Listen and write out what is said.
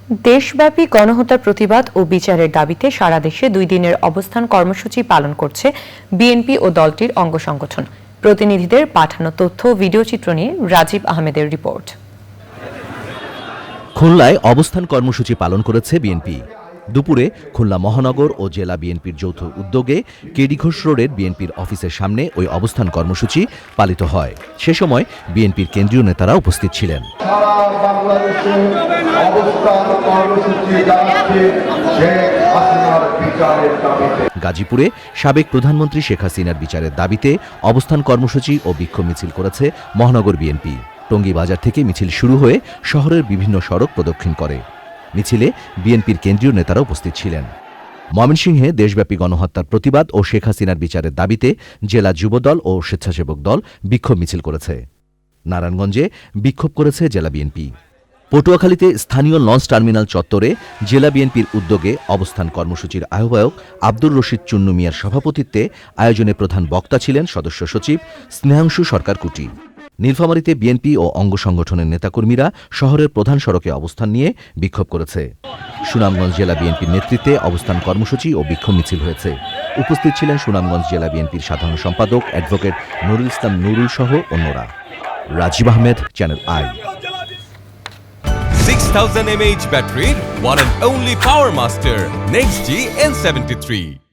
দেশব্যাপী গণহত্যার প্রতিবাদ ও বিচারের দাবিতে সারা দেশে 2 দিনের অবস্থান কর্মসূচি পালন করছে বিএনপি ও দলটির অঙ্গ সংগঠন। প্রতিনিধিদের পাঠানো তথ্য ও ভিডিওচিত্র নিয়ে রাজীব আহমেদের রিপোর্ট। খুলনায় অবস্থান কর্মসূচি পালন করেছে বিএনপি। দুপুরে খুলনা মহানগর ও জেলা বিএনপির যৌথ উদ্যোগে কেডি ঘোষ রোডের বিএনপির অফিসের সামনে ওই অবস্থান কর্মসূচি পালিত হয়। সে সময় বিএনপির কেন্দ্রীয় নেতারা উপস্থিত ছিলেন। গাজীপুরে সাবেক প্রধানমন্ত্রী শেখ হাসিনার বিচারের দাবিতে অবস্থান কর্মসূচি ও বিক্ষোভ মিছিল করেছে মহানগর বিএনপি। টঙ্গী বাজার থেকে মিছিল শুরু হয়ে শহরের বিভিন্ন সড়ক প্রদক্ষিণ করে। মিছিলে বিএনপির কেন্দ্রীয় নেতারা উপস্থিত ছিলেন। ময়মনসিংহে দেশব্যাপী গণহত্যার প্রতিবাদ ও শেখ হাসিনার বিচারের দাবিতে জেলা যুবদল ও স্বেচ্ছাসেবক দল বিক্ষোভ মিছিল করেছে। নারায়ণগঞ্জে বিক্ষোভ করেছে জেলা বিএনপি। পটুয়াখালীতে স্থানীয় লঞ্চ টার্মিনাল চত্বরে জেলা বিএনপির উদ্যোগে অবস্থান কর্মসূচির আহ্বায়ক আব্দুর রশিদ চুন্নু মিয়ার সভাপতিত্বে আয়োজনে প্রধান বক্তা ছিলেন সদস্য সচিব স্নেহাংশু সরকার কুটি। নীলফামারীতে বিএনপি ও অঙ্গ সংগঠনের নেতাকর্মীরা শহরের প্রধান সড়কে অবস্থান নিয়ে বিক্ষোভ করেছে। সুনামগঞ্জ জেলা বিএনপির নেতৃত্বে অবস্থান কর্মসূচি ও বিক্ষোভ মিছিল হয়েছে। উপস্থিত ছিলেন সুনামগঞ্জ জেলা বিএনপির সাধারণ সম্পাদক অ্যাডভোকেট নুরুল ইসলাম নুরুল সহ অন্যরা। Rajib Ahmed, channel I. 6000 mAh battery, one and only Power Master, Next G N73.